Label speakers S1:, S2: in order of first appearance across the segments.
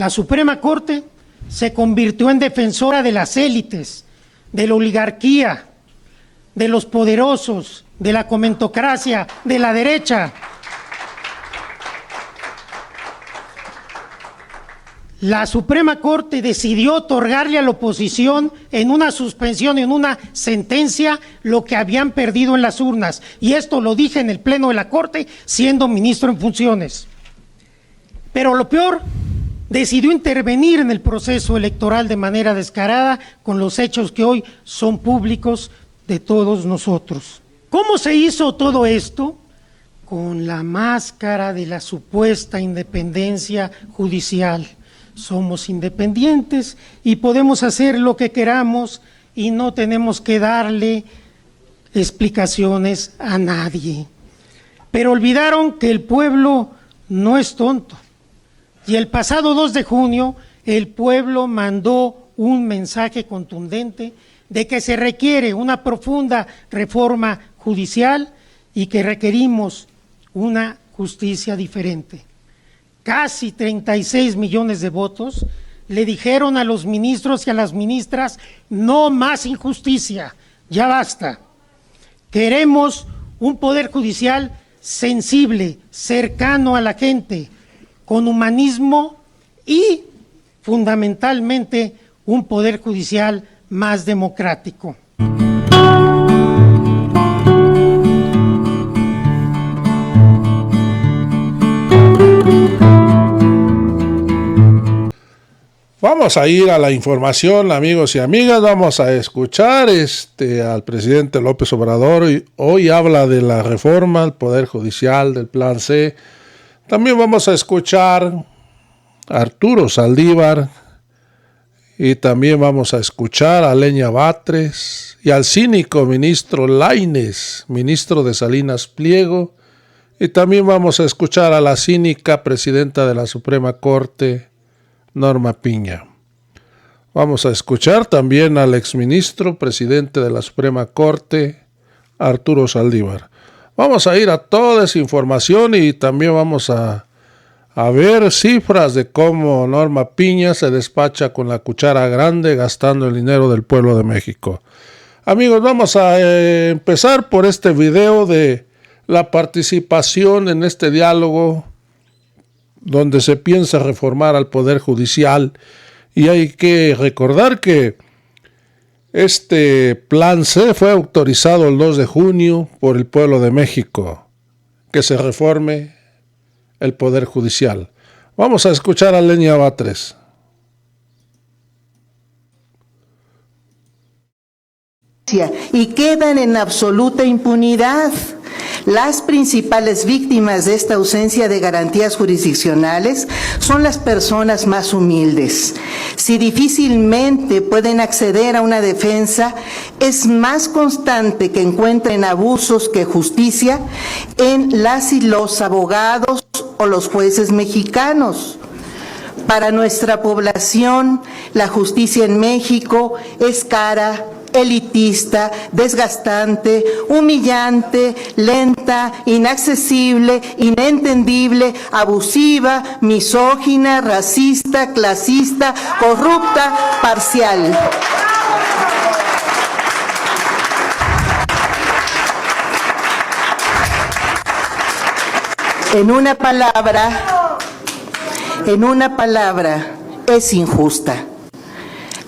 S1: La Suprema Corte se convirtió en defensora de las élites, de la oligarquía, de los poderosos, de la comentocracia, de la derecha. La Suprema Corte decidió otorgarle a la oposición en una suspensión, en una sentencia, lo que habían perdido en las urnas. Y esto lo dije en el Pleno de la Corte, siendo ministro en funciones. Pero lo peor, decidió intervenir en el proceso electoral de manera descarada con los hechos que hoy son públicos de todos nosotros. ¿Cómo se hizo todo esto? Con la máscara de la supuesta independencia judicial. Somos independientes y podemos hacer lo que queramos y no tenemos que darle explicaciones a nadie. Pero olvidaron que el pueblo no es tonto. Y el pasado 2 de junio, el pueblo mandó un mensaje contundente de que se requiere una profunda reforma judicial y que requerimos una justicia diferente. Casi 36 millones de votos le dijeron a los ministros y a las ministras: no más injusticia, ya basta. Queremos un poder judicial sensible, cercano a la gente, con humanismo y, fundamentalmente, un poder judicial más democrático.
S2: Vamos a ir a la información, amigos y amigas. Vamos a escuchar al presidente López Obrador. Hoy habla de la reforma al Poder Judicial, del Plan C. También vamos a escuchar a Arturo Saldívar y también vamos a escuchar a Lenya Batres y al cínico ministro Lainez, ministro de Salinas Pliego, y también vamos a escuchar a la cínica presidenta de la Suprema Corte, Norma Piña. Vamos a escuchar también al exministro presidente de la Suprema Corte, Arturo Saldívar. Vamos a ir a toda esa información y también vamos a ver cifras de cómo Norma Piña se despacha con la cuchara grande gastando el dinero del pueblo de México. Amigos, vamos a empezar por este video de la participación en este diálogo donde se piensa reformar al Poder Judicial. Y hay que recordar que este Plan C fue autorizado el 2 de junio por el pueblo de México, que se reforme el Poder Judicial. Vamos a escuchar a Lenya Batres.
S3: Y quedan en absoluta impunidad. Las principales víctimas de esta ausencia de garantías jurisdiccionales son las personas más humildes. Si difícilmente pueden acceder a una defensa, es más constante que encuentren abusos que justicia en las y los abogados o los jueces mexicanos. Para nuestra población, la justicia en México es cara, elitista, desgastante, humillante, lenta, inaccesible, inentendible, abusiva, misógina, racista, clasista, corrupta, parcial. En una palabra, es injusta.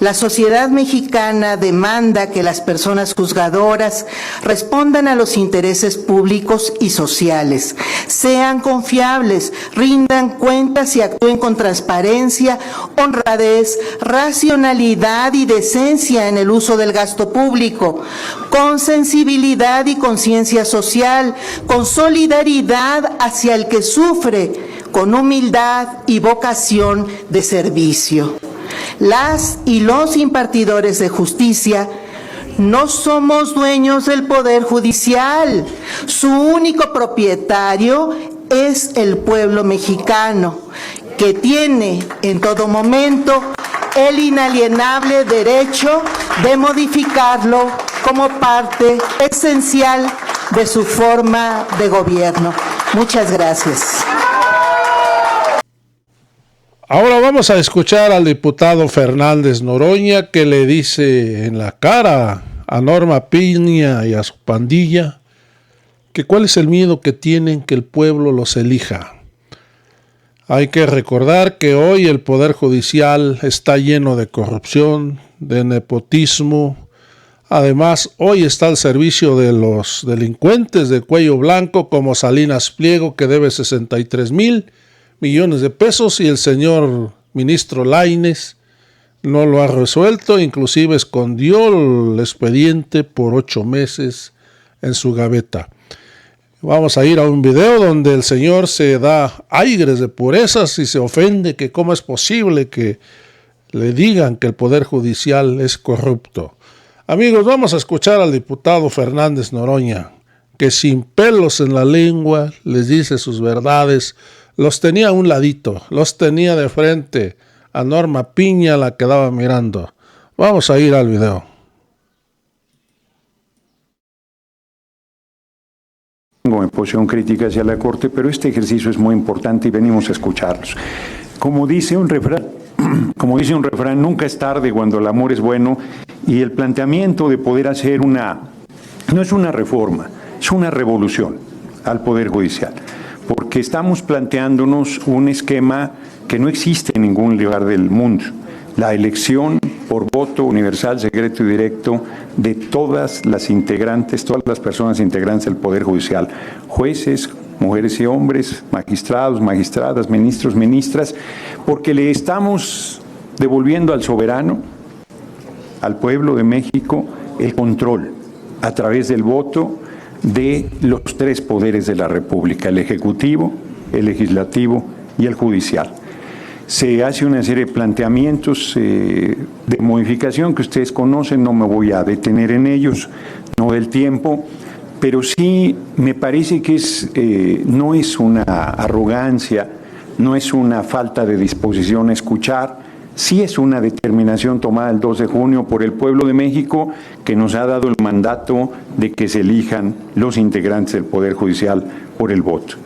S3: La sociedad mexicana demanda que las personas juzgadoras respondan a los intereses públicos y sociales, sean confiables, rindan cuentas y actúen con transparencia, honradez, racionalidad y decencia en el uso del gasto público, con sensibilidad y conciencia social, con solidaridad hacia el que sufre, con humildad y vocación de servicio. Las y los impartidores de justicia no somos dueños del Poder Judicial. Su único propietario es el pueblo mexicano, que tiene en todo momento el inalienable derecho de modificarlo como parte esencial de su forma de gobierno. Muchas gracias.
S2: Ahora vamos a escuchar al diputado Fernández Noroña, que le dice en la cara a Norma Piña y a su pandilla que cuál es el miedo que tienen que el pueblo los elija. Hay que recordar que hoy el Poder Judicial está lleno de corrupción, de nepotismo. Además, hoy está al servicio de los delincuentes de cuello blanco como Salinas Pliego, que debe 63,000 millones de pesos, y el señor ministro Lainez no lo ha resuelto, inclusive escondió el expediente por 8 meses en su gaveta. Vamos a ir a un video donde el señor se da aires de purezas y se ofende que cómo es posible que le digan que el Poder Judicial es corrupto. Amigos, vamos a escuchar al diputado Fernández Noroña, que sin pelos en la lengua les dice sus verdades. Los tenía a un ladito, los tenía de frente. A Norma Piña la quedaba mirando. Vamos a ir al video.
S4: En posición crítica hacia la Corte, pero este ejercicio es muy importante y venimos a escucharlos. Como dice un refrán, nunca es tarde cuando el amor es bueno, y el planteamiento de poder hacer no es una reforma, es una revolución al Poder Judicial, porque estamos planteándonos un esquema que no existe en ningún lugar del mundo: la elección por voto universal, secreto y directo de todas las integrantes, todas las personas integrantes del Poder Judicial, jueces, mujeres y hombres, magistrados, magistradas, ministros, ministras, porque le estamos devolviendo al soberano, al pueblo de México, el control a través del voto de los 3 poderes de la República: el Ejecutivo, el Legislativo y el Judicial. Se hace una serie de planteamientos de modificación que ustedes conocen, no me voy a detener en ellos, no del tiempo, pero sí me parece que no es una arrogancia, no es una falta de disposición a escuchar, sí es una determinación tomada el 2 de junio por el pueblo de México, que nos ha dado el mandato de que se elijan los integrantes del Poder Judicial por el voto.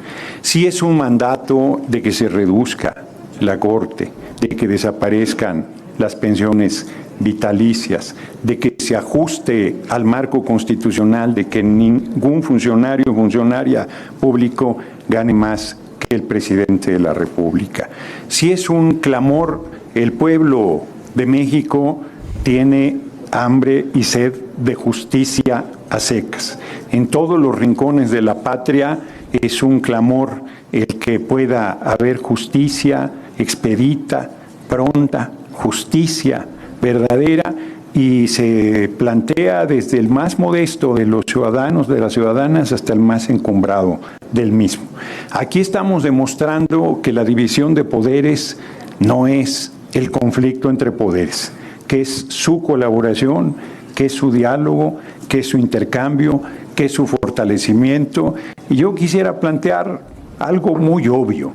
S4: Sí es un mandato de que se reduzca la Corte, de que desaparezcan las pensiones vitalicias, de que se ajuste al marco constitucional, de que ningún funcionario o funcionaria público gane más que el presidente de la República. Si es un clamor, el pueblo de México tiene hambre y sed de justicia a secas. En todos los rincones de la patria es un clamor el que pueda haber justicia expedita, pronta, justicia verdadera, y se plantea desde el más modesto de los ciudadanos, de las ciudadanas, hasta el más encumbrado del mismo. Aquí estamos demostrando que la división de poderes no es el conflicto entre poderes, que es su colaboración, que es su diálogo, que es su intercambio, que es su fortalecimiento. Y yo quisiera plantear algo muy obvio.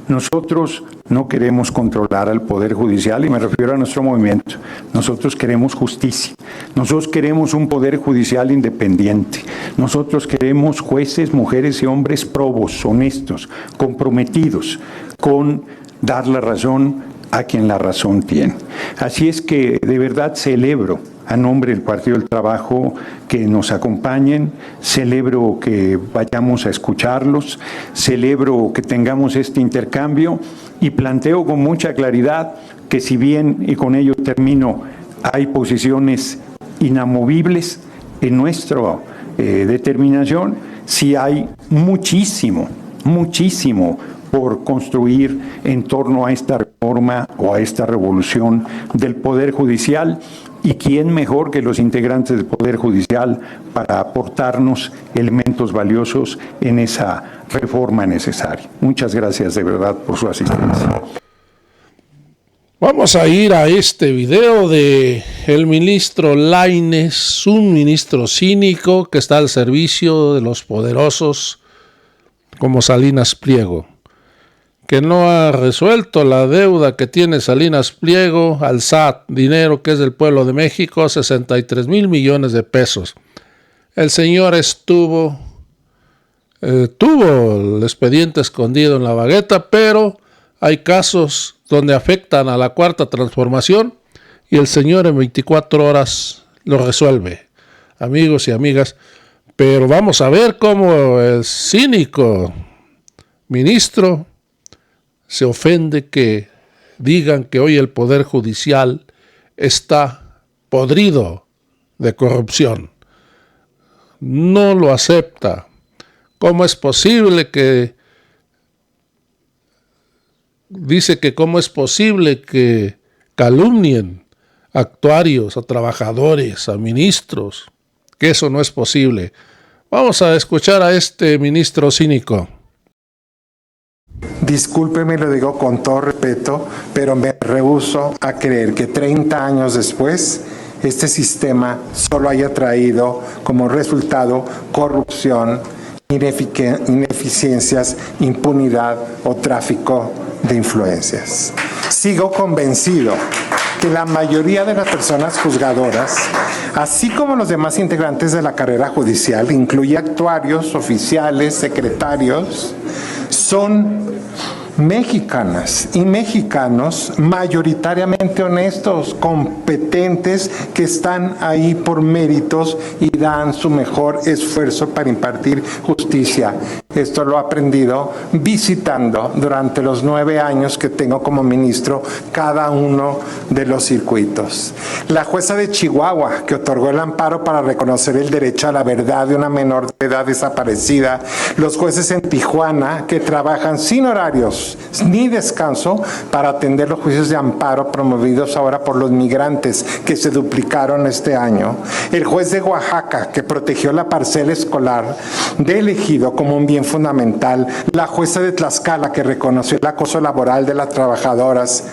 S4: Nosotros no queremos controlar al Poder Judicial, y me refiero a nuestro movimiento. Nosotros queremos justicia. Nosotros queremos un Poder Judicial independiente. Nosotros queremos jueces, mujeres y hombres probos, honestos, comprometidos con dar la razón a quien la razón tiene. Así es que de verdad celebro, a nombre del Partido del Trabajo, que nos acompañen, celebro que vayamos a escucharlos, celebro que tengamos este intercambio, y planteo con mucha claridad que, si bien, y con ello termino, hay posiciones inamovibles en nuestra determinación, sí hay muchísimo por construir en torno a esta reforma o a esta revolución del Poder Judicial. ¿Y quién mejor que los integrantes del Poder Judicial para aportarnos elementos valiosos en esa reforma necesaria? Muchas gracias de verdad por su asistencia.
S2: Vamos a ir a este video de el ministro Lainez, un ministro cínico que está al servicio de los poderosos como Salinas Pliego, que no ha resuelto la deuda que tiene Salinas Pliego al SAT, dinero que es del pueblo de México, 63,000 millones de pesos. El señor tuvo el expediente escondido en la bagueta, pero hay casos donde afectan a la cuarta transformación y el señor en 24 horas lo resuelve, amigos y amigas. Pero vamos a ver cómo el cínico ministro se ofende que digan que hoy el Poder Judicial está podrido de corrupción. No lo acepta. ¿Cómo es posible que dice que cómo es posible que calumnien a actuarios, a trabajadores, a ministros? Que eso no es posible. Vamos a escuchar a este ministro cínico.
S5: Discúlpeme, lo digo con todo respeto, pero me rehúso a creer que 30 años después este sistema solo haya traído como resultado corrupción, ineficiencias, impunidad o tráfico de influencias. Sigo convencido que la mayoría de las personas juzgadoras, así como los demás integrantes de la carrera judicial, incluye actuarios, oficiales, secretarios, son mexicanas y mexicanos mayoritariamente honestos, competentes, que están ahí por méritos y dan su mejor esfuerzo para impartir justicia. Esto lo he aprendido visitando durante los 9 años que tengo como ministro cada uno de los circuitos. La jueza de Chihuahua, que otorgó el amparo para reconocer el derecho a la verdad de una menor de edad desaparecida, los jueces en Tijuana, que trabajan sin horarios ni descanso para atender los juicios de amparo promovidos ahora por los migrantes, que se duplicaron este año. El juez de Oaxaca, que protegió la parcela escolar del ejido como un bien fundamental. La jueza de Tlaxcala, que reconoció el acoso laboral de las trabajadoras.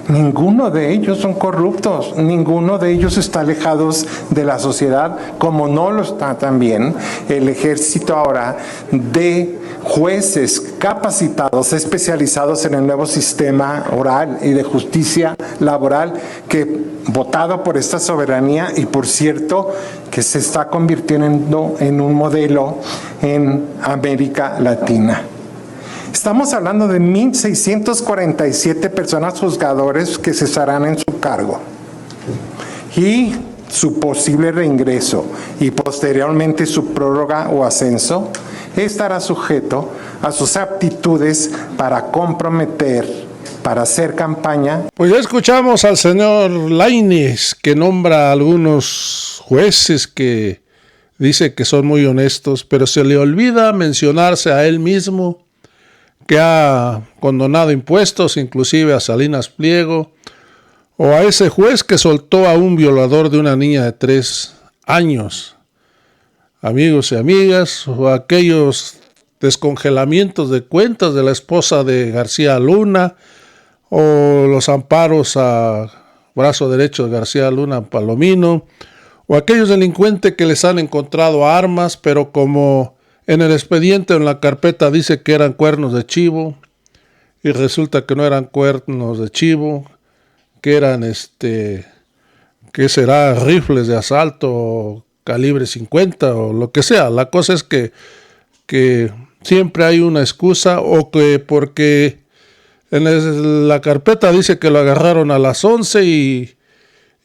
S5: Ninguno de ellos son corruptos, ninguno de ellos está alejados de la sociedad, como no lo está también el ejército ahora de jueces capacitados, especializados en el nuevo sistema oral y de justicia laboral, que votado por esta soberanía y por cierto que se está convirtiendo en un modelo en América Latina. Estamos hablando de 1,647 personas juzgadores que cesarán en su cargo y su posible reingreso y posteriormente su prórroga o ascenso estará sujeto a sus aptitudes para comprometer, para hacer campaña.
S2: Pues ya escuchamos al señor Lainez, que nombra a algunos jueces que dice que son muy honestos, pero se le olvida mencionarse a él mismo, que ha condonado impuestos, inclusive a Salinas Pliego, o a ese juez que soltó a un violador de una niña de 3 años. Amigos y amigas, o aquellos descongelamientos de cuentas de la esposa de García Luna, o los amparos a brazo derecho de García Luna Palomino, o aquellos delincuentes que les han encontrado armas, pero como en el expediente, en la carpeta, dice que eran cuernos de chivo, y resulta que no eran cuernos de chivo, que eran ¿qué será? Rifles de asalto, calibre 50 o lo que sea. La cosa es que siempre hay una excusa, o que porque en la carpeta dice que lo agarraron a las 11 y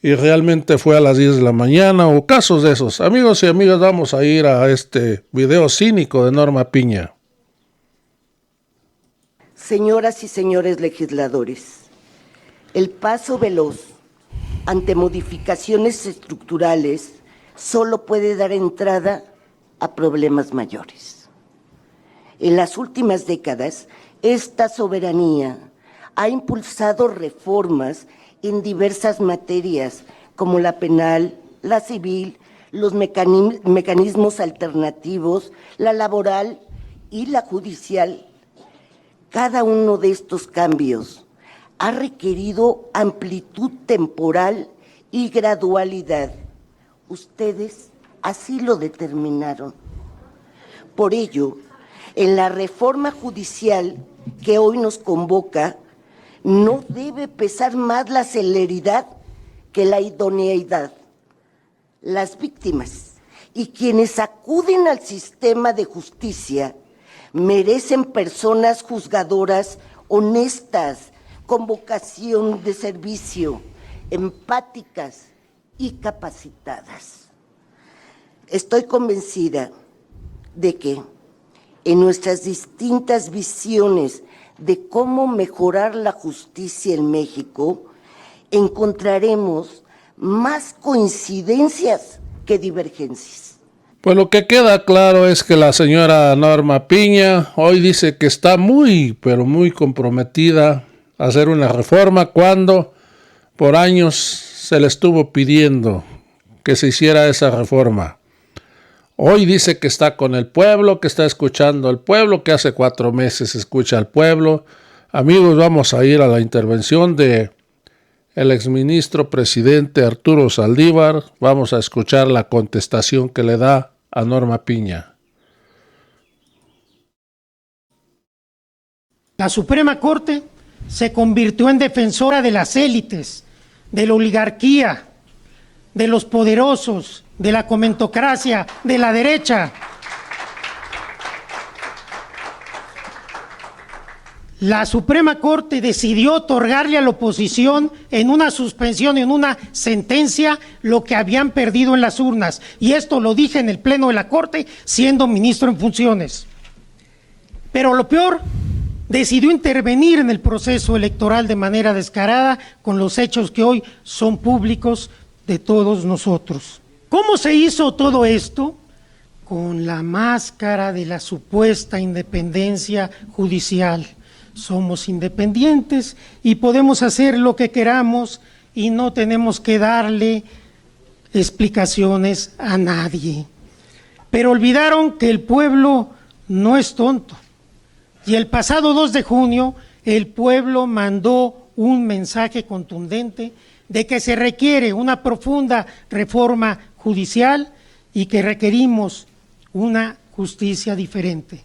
S2: realmente fue a las 10 de la mañana, o casos de esos. Amigos y amigas, vamos a ir a este video cínico de Norma Piña.
S6: Señoras y señores legisladores, el paso veloz ante modificaciones estructurales solo puede dar entrada a problemas mayores. En las últimas décadas, esta soberanía ha impulsado reformas en diversas materias, como la penal, la civil, los mecanismos alternativos, la laboral y la judicial. Cada uno de estos cambios ha requerido amplitud temporal y gradualidad. Ustedes así lo determinaron. Por ello, en la reforma judicial que hoy nos convoca, no debe pesar más la celeridad que la idoneidad. Las víctimas y quienes acuden al sistema de justicia merecen personas juzgadoras honestas, con vocación de servicio, empáticas y capacitadas. Estoy convencida de que en nuestras distintas visiones de cómo mejorar la justicia en México, encontraremos más coincidencias que divergencias.
S2: Pues lo que queda claro es que la señora Norma Piña hoy dice que está muy, pero muy comprometida a hacer una reforma cuando por años se le estuvo pidiendo que se hiciera esa reforma. Hoy dice que está con el pueblo, que está escuchando al pueblo, que hace 4 meses escucha al pueblo. Amigos, vamos a ir a la intervención de el exministro presidente Arturo Saldívar. Vamos a escuchar la contestación que le da a Norma Piña.
S1: La Suprema Corte se convirtió en defensora de las élites, de la oligarquía, de los poderosos, de la comentocracia, de la derecha. La Suprema Corte decidió otorgarle a la oposición en una suspensión, en una sentencia, lo que habían perdido en las urnas. Y esto lo dije en el Pleno de la Corte, siendo ministro en funciones. Pero lo peor, decidió intervenir en el proceso electoral de manera descarada con los hechos que hoy son públicos de todos nosotros. ¿Cómo se hizo todo esto? Con la máscara de la supuesta independencia judicial. Somos independientes y podemos hacer lo que queramos y no tenemos que darle explicaciones a nadie. Pero olvidaron que el pueblo no es tonto. Y el pasado 2 de junio, el pueblo mandó un mensaje contundente de que se requiere una profunda reforma judicial y que requerimos una justicia diferente.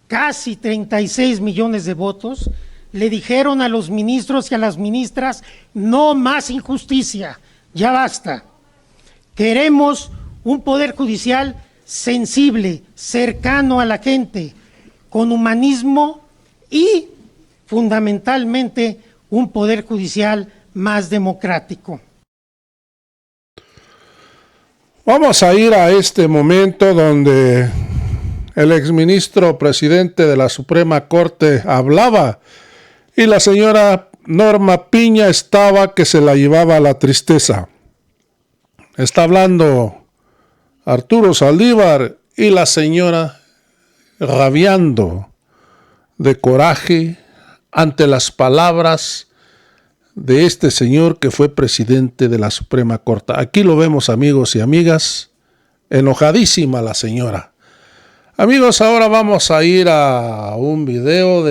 S1: Casi 36 millones de votos le dijeron a los ministros y a las ministras: no más injusticia, ya basta. Queremos un poder judicial sensible, cercano a la gente, con humanismo y fundamentalmente un poder judicial más democrático.
S2: Vamos a ir a este momento donde el exministro presidente de la Suprema Corte hablaba y la señora Norma Piña estaba que se la llevaba a la tristeza. Está hablando Arturo Saldívar y la señora rabiando de coraje ante las palabras de este señor que fue presidente de la Suprema Corte. Aquí lo vemos, amigos y amigas, enojadísima la señora. Amigos, ahora vamos a ir a un video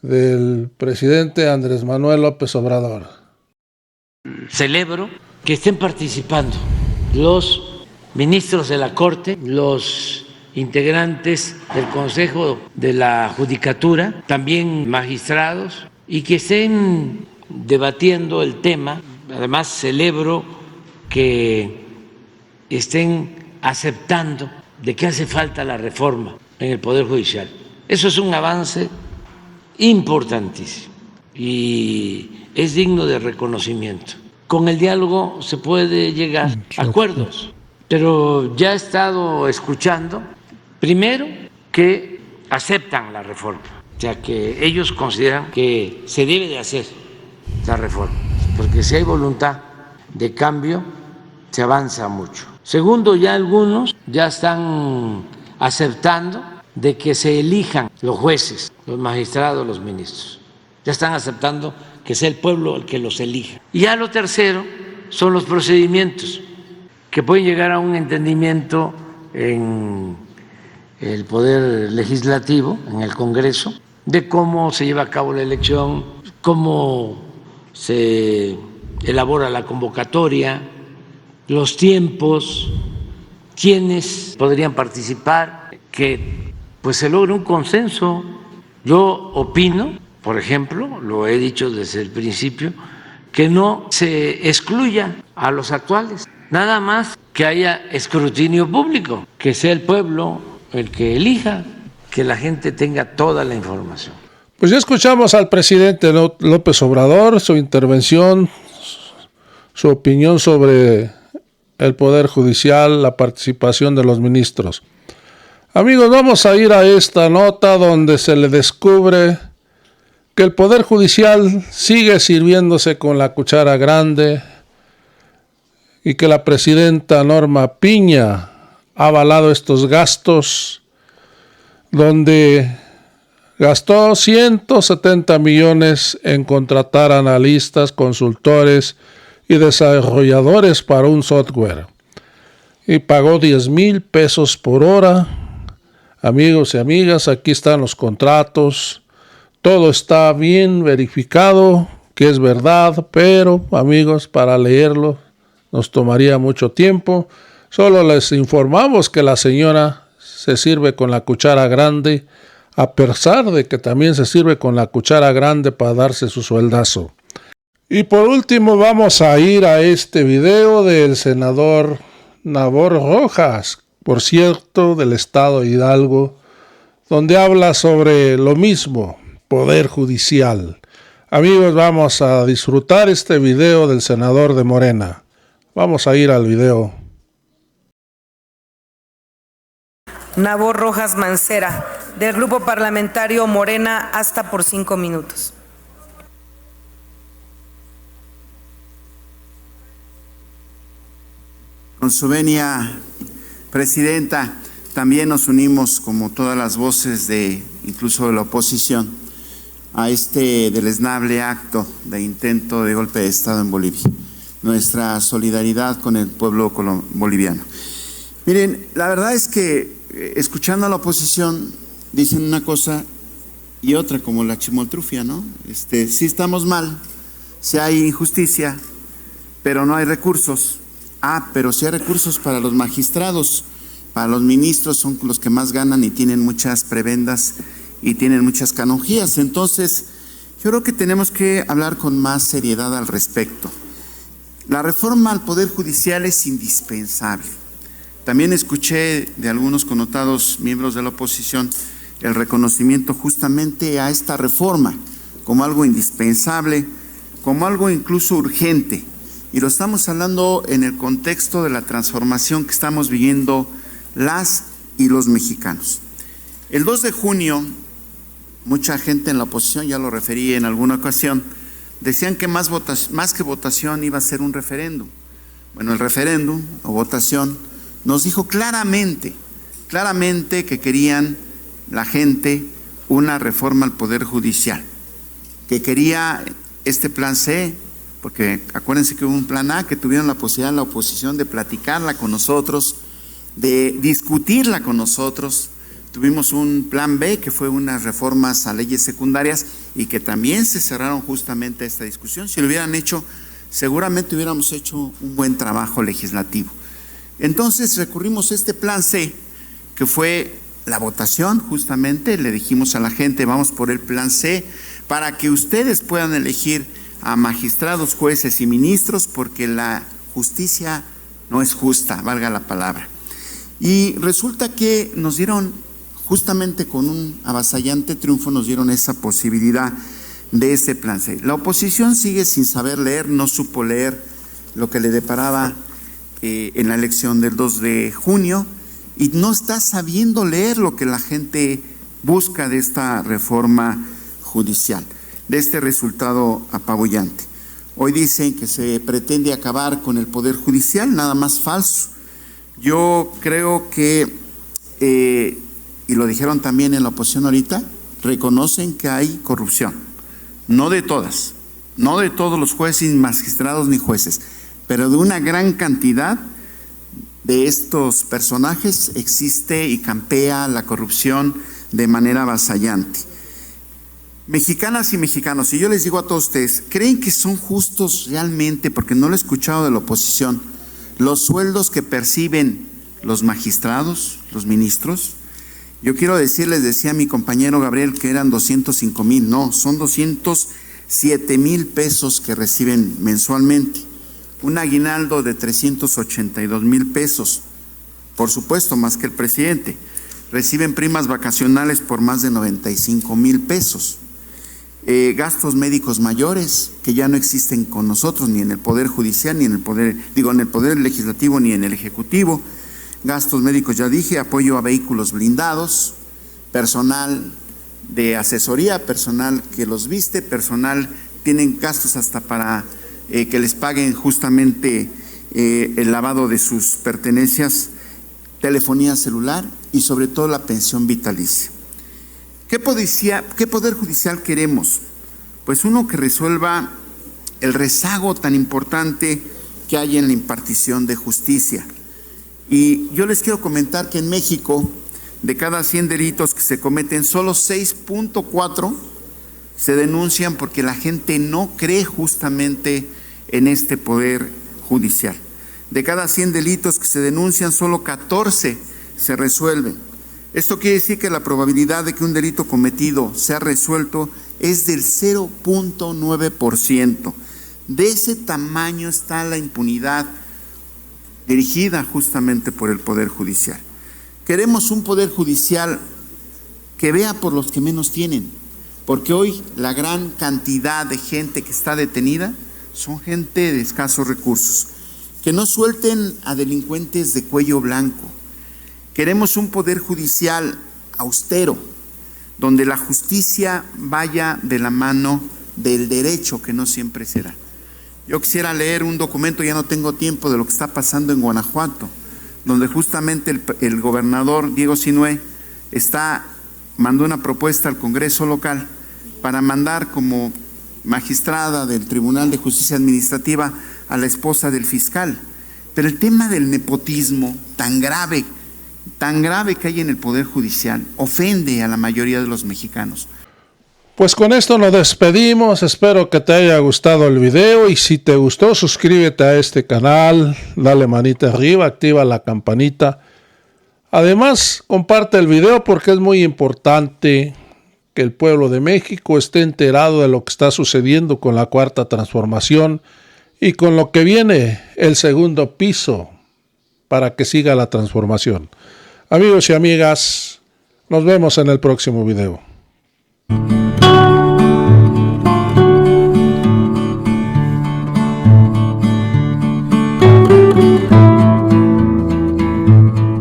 S2: del presidente Andrés Manuel López Obrador.
S7: Celebro que estén participando los ministros de la Corte, los integrantes del Consejo de la Judicatura, también magistrados, y que estén debatiendo el tema. Además, celebro que estén aceptando de que hace falta la reforma en el Poder Judicial. Eso es un avance importantísimo y es digno de reconocimiento. Con el diálogo se puede llegar a acuerdos, pero ya he estado escuchando, primero, que aceptan la reforma, o sea, que ellos consideran que se debe de hacer la reforma, porque si hay voluntad de cambio, se avanza mucho. Segundo, ya algunos ya están aceptando de que se elijan los jueces, los magistrados, los ministros. Ya están aceptando que sea el pueblo el que los elija. Y ya lo tercero son los procedimientos, que pueden llegar a un entendimiento en el Poder Legislativo, en el Congreso, de cómo se lleva a cabo la elección, cómo se elabora la convocatoria, los tiempos, quiénes podrían participar, que pues se logre un consenso. Yo opino, por ejemplo, lo he dicho desde el principio, que no se excluya a los actuales, nada más que haya escrutinio público, que sea el pueblo el que elija, que la gente tenga toda la información.
S2: Pues ya escuchamos al presidente López Obrador, su intervención, su opinión sobre el Poder Judicial, la participación de los ministros. Amigos, vamos a ir a esta nota donde se le descubre que el Poder Judicial sigue sirviéndose con la cuchara grande y que la presidenta Norma Piña ha avalado estos gastos, donde gastó 170 millones en contratar analistas, consultores y desarrolladores para un software y pagó 10,000 pesos por hora. Amigos y amigas, aquí están los contratos, todo está bien verificado, que es verdad, pero amigos, para leerlo nos tomaría mucho tiempo. Solo les informamos que la señora se sirve con la cuchara grande, a pesar de que también se sirve con la cuchara grande para darse su sueldazo. Y por último vamos a ir a este video del senador Nabor Rojas, por cierto, del estado de Hidalgo, donde habla sobre lo mismo, Poder Judicial. Amigos, vamos a disfrutar este video del senador de Morena. Vamos a ir al video.
S8: Nabor Rojas Mancera, del Grupo Parlamentario Morena, hasta por 5 minutos.
S9: Con su venia, Presidenta, también nos unimos, como todas las voces incluso de la oposición, a este deleznable acto de intento de golpe de Estado en Bolivia. Nuestra solidaridad con el pueblo boliviano. Miren, la verdad es que escuchando a la oposición dicen una cosa y otra, como la chimoltrufia, ¿no? Sí estamos mal, sí hay injusticia, pero no hay recursos. Pero sí hay recursos para los magistrados, para los ministros, son los que más ganan y tienen muchas prebendas y tienen muchas canonjías. Entonces, yo creo que tenemos que hablar con más seriedad al respecto. La reforma al Poder Judicial es indispensable. También escuché de algunos connotados miembros de la oposición el reconocimiento justamente a esta reforma como algo indispensable, como algo incluso urgente. Y lo estamos hablando en el contexto de la transformación que estamos viviendo las y los mexicanos. El 2 de junio, mucha gente en la oposición, ya lo referí en alguna ocasión, decían que más que votación iba a ser un referéndum. Bueno, el referéndum o votación nos dijo claramente que querían la gente una reforma al Poder Judicial, que quería este plan C, porque acuérdense que hubo un plan A que tuvieron la posibilidad la oposición de platicarla con nosotros, de discutirla con nosotros. Tuvimos un plan B que fue unas reformas a leyes secundarias y que también se cerraron justamente a esta discusión. Si lo hubieran hecho, seguramente hubiéramos hecho un buen trabajo legislativo. Entonces recurrimos a este plan C, que fue la votación justamente. Le dijimos a la gente, vamos por el plan C, para que ustedes puedan elegir a magistrados, jueces y ministros, porque la justicia no es justa, valga la palabra. Y resulta que nos dieron, justamente con un avasallante triunfo, nos dieron esa posibilidad de ese plan C. La oposición sigue sin saber leer, no supo leer lo que le deparaba en la elección del 2 de junio y no está sabiendo leer lo que la gente busca de esta reforma judicial, de este resultado apabullante. Hoy dicen que se pretende acabar con el Poder Judicial, nada más falso. Yo creo que, y lo dijeron también en la oposición ahorita, reconocen que hay corrupción, no de todas, no de todos los jueces, magistrados ni jueces, pero de una gran cantidad de estos personajes existe y campea la corrupción de manera avasallante. Mexicanas y mexicanos, y yo les digo a todos ustedes, ¿creen que son justos realmente, porque no lo he escuchado de la oposición, los sueldos que perciben los magistrados, los ministros? Yo quiero decirles, decía mi compañero Gabriel, que eran 205,000, no, son 207,000 pesos que reciben mensualmente, un aguinaldo de 382,000 pesos, por supuesto más que el presidente, reciben primas vacacionales por más de 95,000 pesos. gastos médicos mayores que ya no existen con nosotros, ni en el Poder Judicial, ni en el Poder Legislativo, ni en el Ejecutivo. Gastos médicos, ya dije, apoyo a vehículos blindados, personal de asesoría, personal que los viste, personal, tienen gastos hasta para que les paguen justamente el lavado de sus pertenencias, telefonía celular y sobre todo la pensión vitalicia. ¿Qué Poder Judicial queremos? Pues uno que resuelva el rezago tan importante que hay en la impartición de justicia. Y yo les quiero comentar que en México, de cada 100 delitos que se cometen, solo 6.4 se denuncian porque la gente no cree justamente en este Poder Judicial. De cada 100 delitos que se denuncian, solo 14 se resuelven. Esto quiere decir que la probabilidad de que un delito cometido sea resuelto es del 0.9%. De ese tamaño está la impunidad dirigida justamente por el Poder Judicial. Queremos un Poder Judicial que vea por los que menos tienen, porque hoy la gran cantidad de gente que está detenida son gente de escasos recursos. Que no suelten a delincuentes de cuello blanco. Queremos un Poder Judicial austero, donde la justicia vaya de la mano del derecho, que no siempre se da. Yo quisiera leer un documento, ya no tengo tiempo, de lo que está pasando en Guanajuato, donde justamente el gobernador Diego Sinue mandó una propuesta al Congreso local para mandar como magistrada del Tribunal de Justicia Administrativa a la esposa del fiscal. Pero el tema del nepotismo tan grave que hay en el Poder Judicial ofende a la mayoría de los mexicanos.
S2: Pues con esto nos despedimos, espero que te haya gustado el video y si te gustó suscríbete a este canal, dale manita arriba, activa la campanita. Además comparte el video porque es muy importante que el pueblo de México esté enterado de lo que está sucediendo con la Cuarta Transformación y con lo que viene el segundo piso para que siga la transformación. Amigos y amigas, nos vemos en el próximo video.